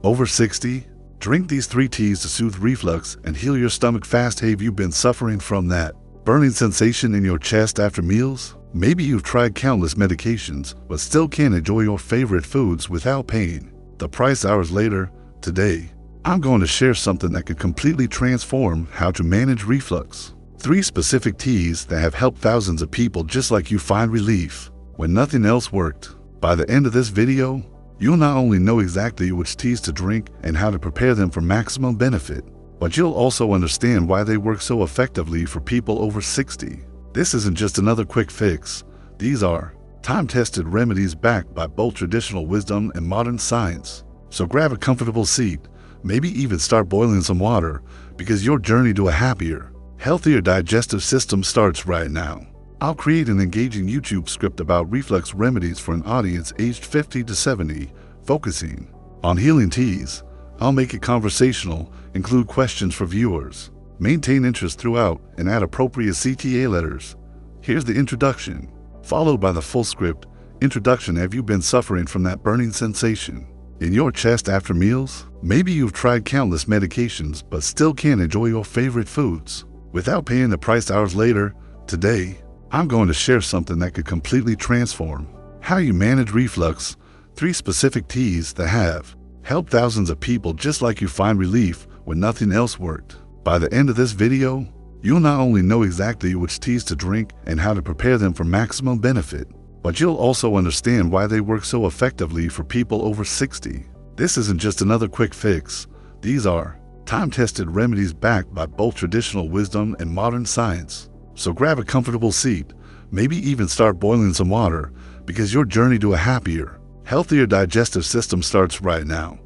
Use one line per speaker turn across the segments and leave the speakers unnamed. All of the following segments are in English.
Over 60? Drink these 3 teas to soothe reflux and heal your stomach fast. Have you been suffering from that burning sensation in your chest after meals? Maybe you've tried countless medications, but still can't enjoy your favorite foods without paying the price hours later. Today, I'm going to share something that could completely transform how to manage reflux. 3 specific teas that have helped thousands of people just like you find relief when nothing else worked. By the end of this video, you'll not only know exactly which teas to drink and how to prepare them for maximum benefit, but you'll also understand why they work so effectively for people over 60. This isn't just another quick fix. These are time-tested remedies backed by both traditional wisdom and modern science. So grab a comfortable seat, maybe even start boiling some water, because your journey to a happier, healthier digestive system starts right now. I'll create an engaging YouTube script about reflux remedies for an audience aged 50 to 70, focusing on healing teas. I'll make it conversational, include questions for viewers, maintain interest throughout, and add appropriate CTA letters. Here's the introduction, followed by the full script. Introduction. Have you been suffering from that burning sensation in your chest after meals? Maybe you've tried countless medications but still can't enjoy your favorite foods without paying the price hours later. Today, I'm going to share something that could completely transform how you manage reflux. 3 specific teas that have helped thousands of people just like you find relief when nothing else worked. By the end of this video, you'll not only know exactly which teas to drink and how to prepare them for maximum benefit, but you'll also understand why they work so effectively for people over 60. This isn't just another quick fix. These are time-tested remedies backed by both traditional wisdom and modern science. So grab a comfortable seat, maybe even start boiling some water, because your journey to a happier, healthier digestive system starts right now.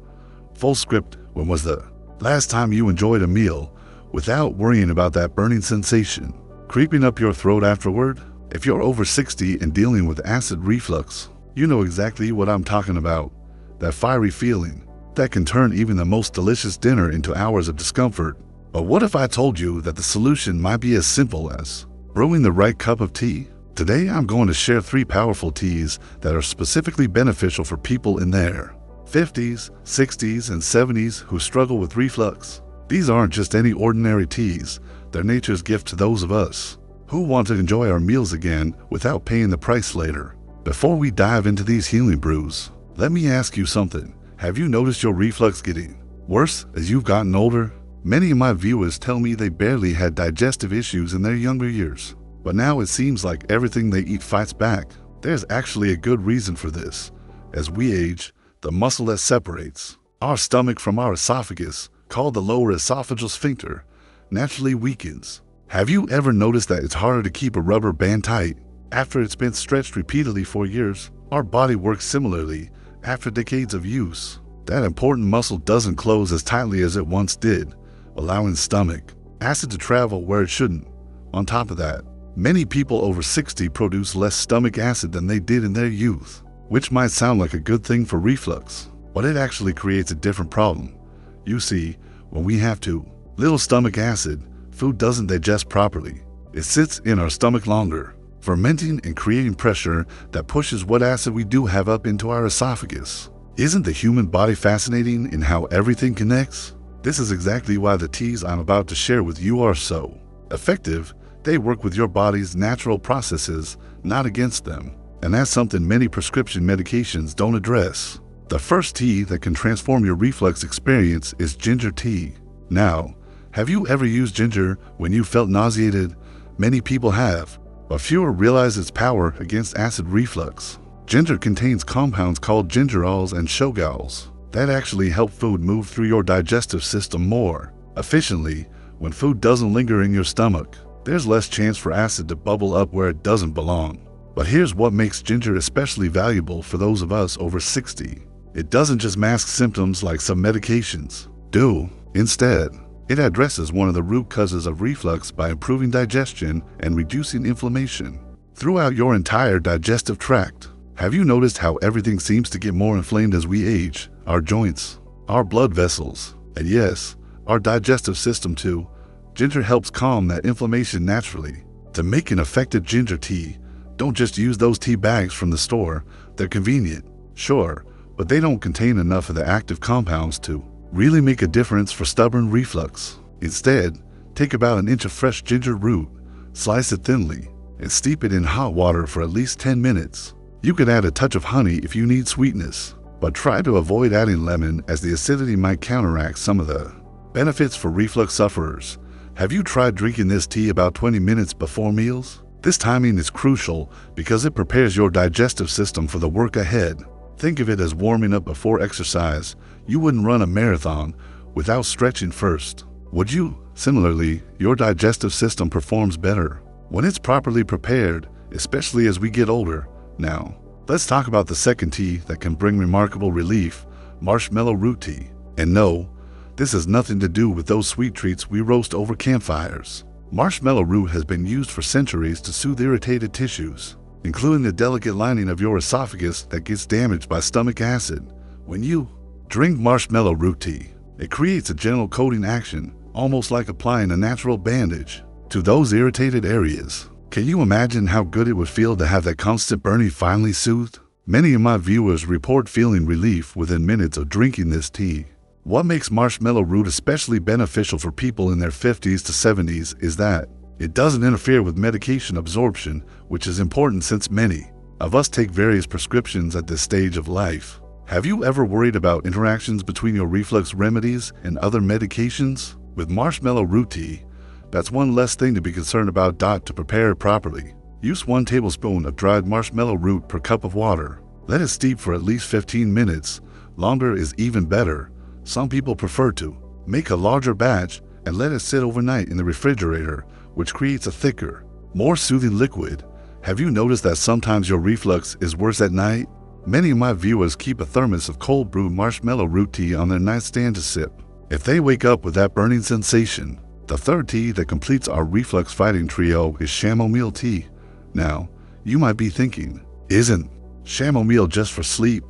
Full script. When was the last time you enjoyed a meal without worrying about that burning sensation creeping up your throat afterward? If you're over 60 and dealing with acid reflux, you know exactly what I'm talking about. That fiery feeling that can turn even the most delicious dinner into hours of discomfort. But what if I told you that the solution might be as simple as brewing the right cup of tea? Today I'm going to share 3 powerful teas that are specifically beneficial for people in their 50s, 60s, and 70s who struggle with reflux. These aren't just any ordinary teas, they're nature's gift to those of us who want to enjoy our meals again without paying the price later. Before we dive into these healing brews, let me ask you something. Have you noticed your reflux getting worse as you've gotten older? Many of my viewers tell me they barely had digestive issues in their younger years, but now it seems like everything they eat fights back. There's actually a good reason for this. As we age, the muscle that separates our stomach from our esophagus, called the lower esophageal sphincter, naturally weakens. Have you ever noticed that it's harder to keep a rubber band tight after it's been stretched repeatedly for years? Our body works similarly after decades of use. That important muscle doesn't close as tightly as it once did, allowing stomach acid to travel where it shouldn't. On top of that, many people over 60 produce less stomach acid than they did in their youth, which might sound like a good thing for reflux, but it actually creates a different problem. You see, when we have too little stomach acid, food doesn't digest properly. It sits in our stomach longer, fermenting and creating pressure that pushes what acid we do have up into our esophagus. Isn't the human body fascinating in how everything connects? This is exactly why the teas I'm about to share with you are so effective. They work with your body's natural processes, not against them. And that's something many prescription medications don't address. The first tea that can transform your reflux experience is ginger tea. Now, have you ever used ginger when you felt nauseated? Many people have, but fewer realize its power against acid reflux. Ginger contains compounds called gingerols and shogaols that actually help food move through your digestive system more efficiently. When food doesn't linger in your stomach, there's less chance for acid to bubble up where it doesn't belong. But here's what makes ginger especially valuable for those of us over 60. It doesn't just mask symptoms like some medications do. Instead, it addresses one of the root causes of reflux by improving digestion and reducing inflammation throughout your entire digestive tract. Have you noticed how everything seems to get more inflamed as we age? Our joints, our blood vessels, and yes, our digestive system too. Ginger helps calm that inflammation naturally. To make an effective ginger tea, don't just use those tea bags from the store. They're convenient, sure, but they don't contain enough of the active compounds to really make a difference for stubborn reflux. Instead, take about an inch of fresh ginger root, slice it thinly, and steep it in hot water for at least 10 minutes. You could add a touch of honey if you need sweetness, but try to avoid adding lemon as the acidity might counteract some of the benefits for reflux sufferers. Have you tried drinking this tea about 20 minutes before meals? This timing is crucial because it prepares your digestive system for the work ahead. Think of it as warming up before exercise. You wouldn't run a marathon without stretching first, would you? Similarly, your digestive system performs better when it's properly prepared, especially as we get older. Now, let's talk about the second tea that can bring remarkable relief, marshmallow root tea. And no, this has nothing to do with those sweet treats we roast over campfires. Marshmallow root has been used for centuries to soothe irritated tissues, including the delicate lining of your esophagus that gets damaged by stomach acid. When you drink marshmallow root tea, it creates a gentle coating action, almost like applying a natural bandage to those irritated areas. Can you imagine how good it would feel to have that constant burning finally soothed? Many of my viewers report feeling relief within minutes of drinking this tea. What makes marshmallow root especially beneficial for people in their 50s to 70s is that it doesn't interfere with medication absorption, which is important since many of us take various prescriptions at this stage of life. Have you ever worried about interactions between your reflux remedies and other medications? With marshmallow root tea, that's one less thing to be concerned about. To prepare it properly, use 1 tablespoon of dried marshmallow root per cup of water. Let it steep for at least 15 minutes. Longer is even better. Some people prefer to make a larger batch and let it sit overnight in the refrigerator, which creates a thicker, more soothing liquid. Have you noticed that sometimes your reflux is worse at night? Many of my viewers keep a thermos of cold brewed marshmallow root tea on their nightstand to sip if they wake up with that burning sensation. The third tea that completes our reflux fighting trio is chamomile tea. Now, you might be thinking, isn't chamomile just for sleep?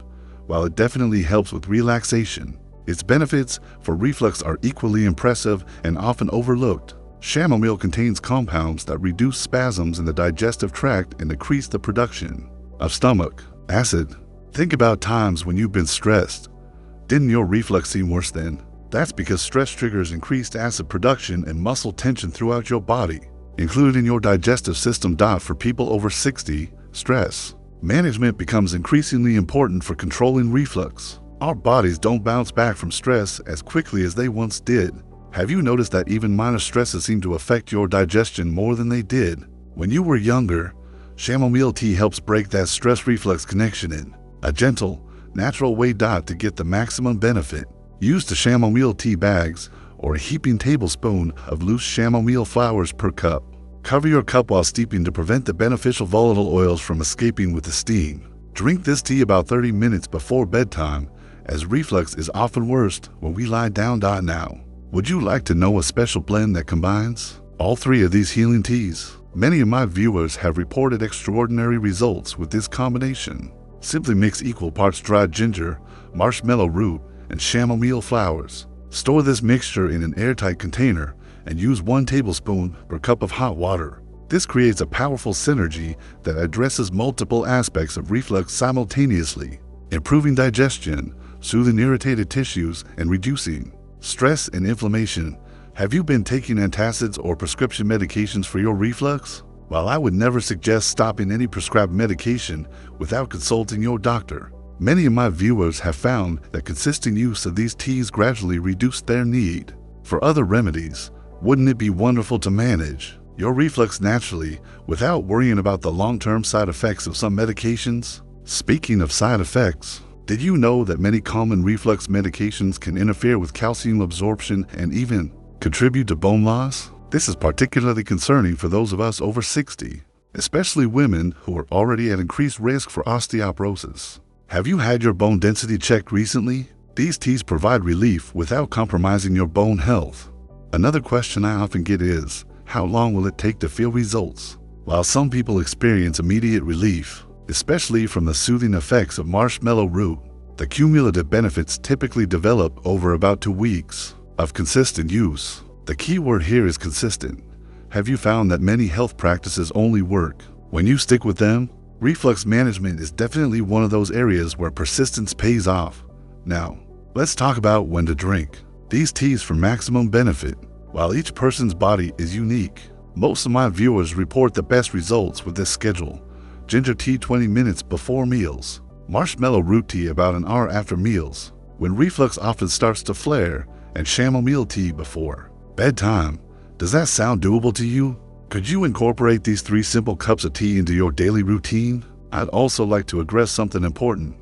While it definitely helps with relaxation, its benefits for reflux are equally impressive and often overlooked. Chamomile contains compounds that reduce spasms in the digestive tract and decrease the production of stomach acid. Think about times when you've been stressed. Didn't your reflux seem worse then? That's because stress triggers increased acid production and muscle tension throughout your body, including your digestive system. For people over 60, stress management becomes increasingly important for controlling reflux. Our bodies don't bounce back from stress as quickly as they once did. Have you noticed that even minor stresses seem to affect your digestion more than they did when you were younger? Chamomile tea helps break that stress-reflux connection in a gentle, natural way. To get the maximum benefit, use the chamomile tea bags or a heaping tablespoon of loose chamomile flowers per cup. Cover your cup while steeping to prevent the beneficial volatile oils from escaping with the steam. Drink this tea about 30 minutes before bedtime, as reflux is often worst when we lie down. Now, would you like to know a special blend that combines all 3 of these healing teas? Many of my viewers have reported extraordinary results with this combination. Simply mix equal parts dried ginger, marshmallow root, and chamomile flowers. Store this mixture in an airtight container and use 1 tablespoon per cup of hot water. This creates a powerful synergy that addresses multiple aspects of reflux simultaneously, improving digestion, soothing irritated tissues, and reducing stress and inflammation. Have you been taking antacids or prescription medications for your reflux? While I would never suggest stopping any prescribed medication without consulting your doctor, many of my viewers have found that consistent use of these teas gradually reduced their need for other remedies. Wouldn't it be wonderful to manage your reflux naturally without worrying about the long-term side effects of some medications? Speaking of side effects, did you know that many common reflux medications can interfere with calcium absorption and even contribute to bone loss? This is particularly concerning for those of us over 60, especially women who are already at increased risk for osteoporosis. Have you had your bone density checked recently? These teas provide relief without compromising your bone health. Another question I often get is, how long will it take to feel results? While some people experience immediate relief, especially from the soothing effects of marshmallow root, the cumulative benefits typically develop over about 2 weeks of consistent use. The key word here is consistent. Have you found that many health practices only work when you stick with them? Reflux management is definitely one of those areas where persistence pays off. Now, let's talk about when to drink these teas for maximum benefit. While each person's body is unique, most of my viewers report the best results with this schedule. Ginger tea 20 minutes before meals, marshmallow root tea about an hour after meals, when reflux often starts to flare, and chamomile tea before bedtime. Does that sound doable to you? Could you incorporate these 3 simple cups of tea into your daily routine? I'd also like to address something important.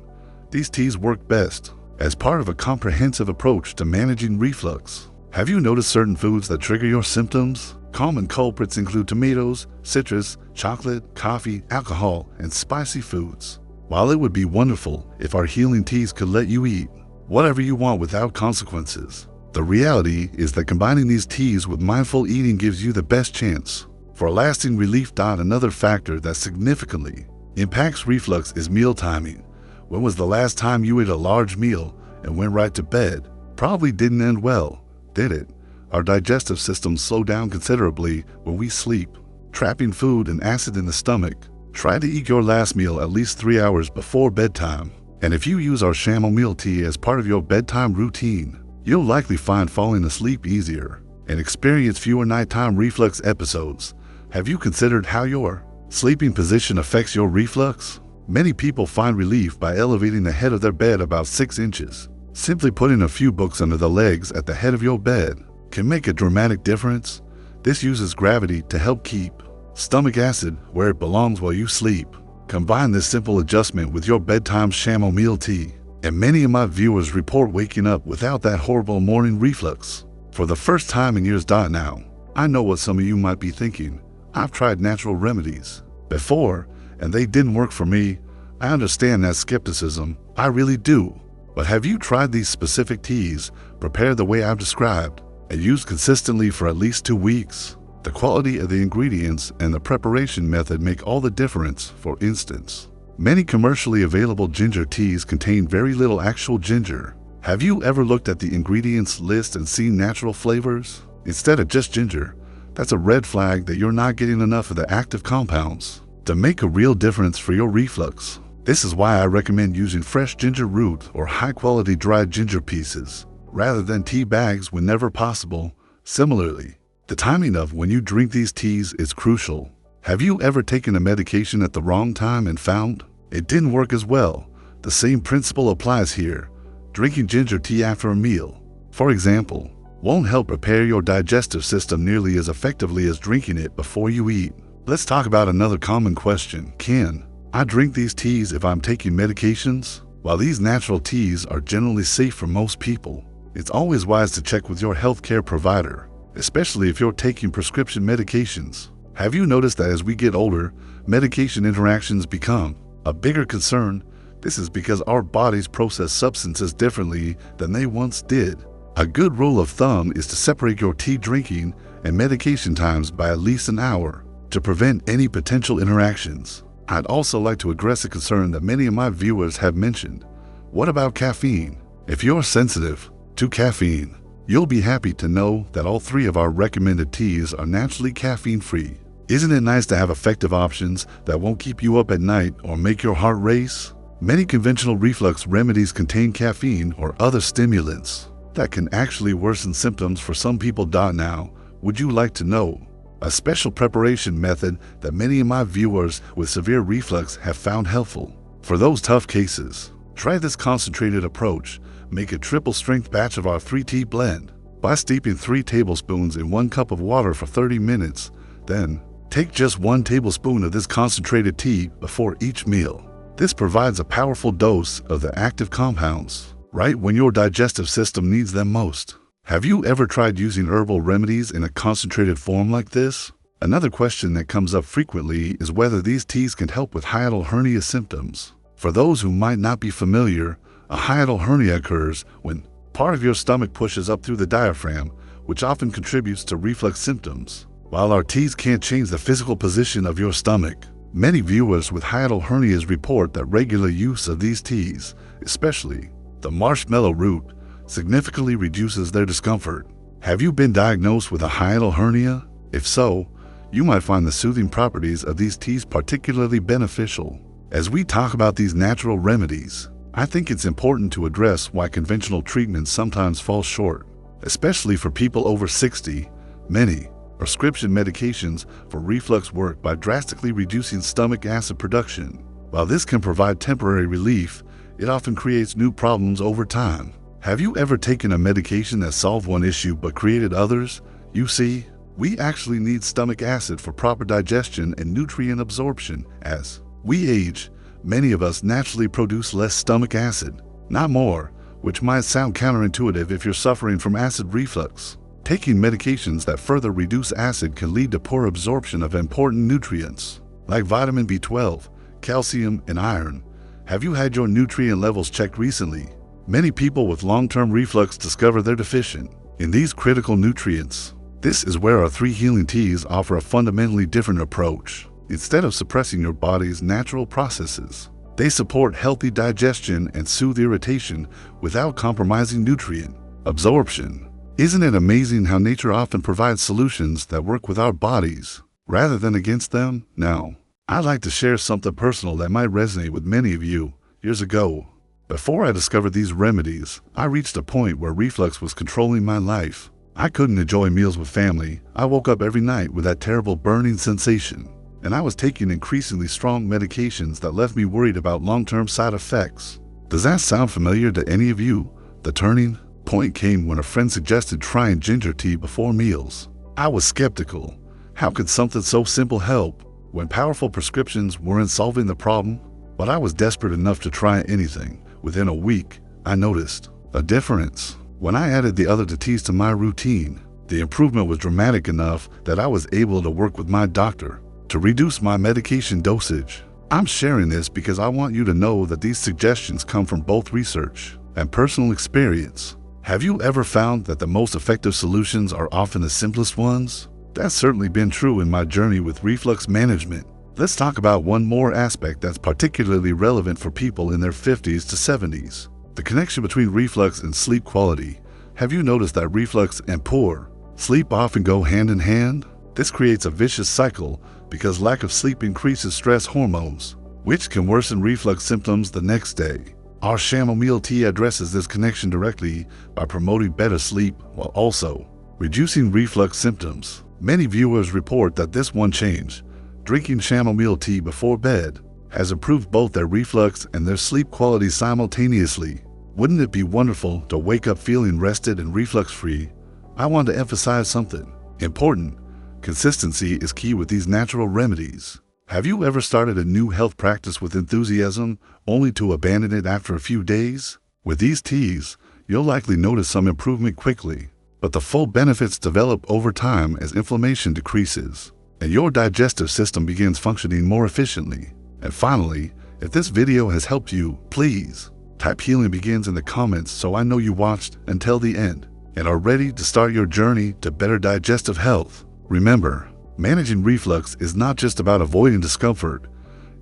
These teas work best as part of a comprehensive approach to managing reflux. Have you noticed certain foods that trigger your symptoms? Common culprits include tomatoes, citrus, chocolate, coffee, alcohol, and spicy foods. While it would be wonderful if our healing teas could let you eat whatever you want without consequences, the reality is that combining these teas with mindful eating gives you the best chance for lasting relief. Another factor that significantly impacts reflux is meal timing. When was the last time you ate a large meal and went right to bed? Probably didn't end well, did it? Our digestive systems slow down considerably when we sleep, trapping food and acid in the stomach. Try to eat your last meal at least 3 hours before bedtime. And if you use our chamomile tea as part of your bedtime routine, you'll likely find falling asleep easier and experience fewer nighttime reflux episodes. Have you considered how your sleeping position affects your reflux? Many people find relief by elevating the head of their bed about 6 inches. Simply putting a few books under the legs at the head of your bed can make a dramatic difference. This uses gravity to help keep stomach acid where it belongs while you sleep. Combine this simple adjustment with your bedtime chamomile tea, and many of my viewers report waking up without that horrible morning reflux for the first time in years. Now, I know what some of you might be thinking. I've tried natural remedies before, and they didn't work for me. I understand that skepticism, I really do. But have you tried these specific teas, prepared the way I've described, and used consistently for at least 2 weeks? The quality of the ingredients and the preparation method make all the difference. For instance, many commercially available ginger teas contain very little actual ginger. Have you ever looked at the ingredients list and seen natural flavors instead of just ginger? That's a red flag that you're not getting enough of the active compounds to make a real difference for your reflux. This is why I recommend using fresh ginger root or high-quality dried ginger pieces rather than tea bags whenever possible. Similarly, the timing of when you drink these teas is crucial. Have you ever taken a medication at the wrong time and found it didn't work as well? The same principle applies here. Drinking ginger tea after a meal, for example, won't help prepare your digestive system nearly as effectively as drinking it before you eat. Let's talk about another common question. Can I drink these teas if I'm taking medications? While these natural teas are generally safe for most people, it's always wise to check with your healthcare provider, especially if you're taking prescription medications. Have you noticed that as we get older, medication interactions become a bigger concern? This is because our bodies process substances differently than they once did. A good rule of thumb is to separate your tea drinking and medication times by at least an hour to prevent any potential interactions. I'd also like to address a concern that many of my viewers have mentioned. What about caffeine? If you're sensitive to caffeine, you'll be happy to know that all 3 of our recommended teas are naturally caffeine-free. Isn't it nice to have effective options that won't keep you up at night or make your heart race? Many conventional reflux remedies contain caffeine or other stimulants that can actually worsen symptoms for some people. Now, would you like to know a special preparation method that many of my viewers with severe reflux have found helpful? For those tough cases, try this concentrated approach. Make a triple strength batch of our 3-tea blend by steeping 3 tablespoons in 1 cup of water for 30 minutes. Then, take just 1 tablespoon of this concentrated tea before each meal. This provides a powerful dose of the active compounds right when your digestive system needs them most. Have you ever tried using herbal remedies in a concentrated form like this? Another question that comes up frequently is whether these teas can help with hiatal hernia symptoms. For those who might not be familiar, a hiatal hernia occurs when part of your stomach pushes up through the diaphragm, which often contributes to reflux symptoms. While our teas can't change the physical position of your stomach, many viewers with hiatal hernias report that regular use of these teas, especially the marshmallow root, significantly reduces their discomfort. Have you been diagnosed with a hiatal hernia? If so, You might find the soothing properties of these teas particularly beneficial. As we talk about these natural remedies, I think it's important to address why conventional treatments sometimes fall short, especially for people over 60. Many prescription medications for reflux work by drastically reducing stomach acid production. While this can provide temporary relief, it often creates new problems over time. Have you ever taken a medication that solved one issue but created others? You see, we actually need stomach acid for proper digestion and nutrient absorption. As we age, many of us naturally produce less stomach acid, not more, which might sound counterintuitive if you're suffering from acid reflux. Taking medications that further reduce acid can lead to poor absorption of important nutrients, like vitamin B12, calcium, and iron. Have you had your nutrient levels checked recently? Many people with long-term reflux discover they're deficient in these critical nutrients. This is where our 3 healing teas offer a fundamentally different approach. Instead of suppressing your body's natural processes, they support healthy digestion and soothe irritation without compromising nutrient absorption. Isn't it amazing how nature often provides solutions that work with our bodies rather than against them? Now, I'd like to share something personal that might resonate with many of you. Years ago, before I discovered these remedies, I reached a point where reflux was controlling my life. I couldn't enjoy meals with family. I woke up every night with that terrible burning sensation, and I was taking increasingly strong medications that left me worried about long-term side effects. Does that sound familiar to any of you? The turning point came when a friend suggested trying ginger tea before meals. I was skeptical. How could something so simple help when powerful prescriptions weren't solving the problem? But I was desperate enough to try anything. Within a week, I noticed a difference. When I added the other teas to my routine, the improvement was dramatic enough that I was able to work with my doctor to reduce my medication dosage. I'm sharing this because I want you to know that these suggestions come from both research and personal experience. Have you ever found that the most effective solutions are often the simplest ones? That's certainly been true in my journey with reflux management. Let's talk about one more aspect that's particularly relevant for people in their 50s to 70s. The connection between reflux and sleep quality. Have you noticed that reflux and poor sleep often go hand in hand? This creates a vicious cycle because lack of sleep increases stress hormones, which can worsen reflux symptoms the next day. Our chamomile tea addresses this connection directly by promoting better sleep while also reducing reflux symptoms. Many viewers report that this one change, drinking chamomile tea before bed, has improved both their reflux and their sleep quality simultaneously. Wouldn't it be wonderful to wake up feeling rested and reflux-free? I want to emphasize something important. Consistency is key with these natural remedies. Have you ever started a new health practice with enthusiasm only to abandon it after a few days? With these teas, you'll likely notice some improvement quickly, but the full benefits develop over time as inflammation decreases and your digestive system begins functioning more efficiently. And finally, if this video has helped you, please type healing begins in the comments so I know you watched until the end and are ready to start your journey to better digestive health. Remember, managing reflux is not just about avoiding discomfort,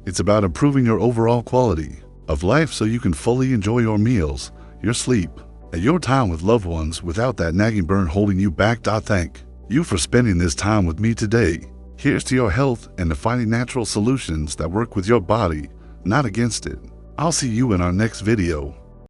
it's about improving your overall quality of life so you can fully enjoy your meals, your sleep, and your time with loved ones without that nagging burn holding you back. Thank you for spending this time with me today. Here's to your health and to finding natural solutions that work with your body, not against it. I'll see you in our next video.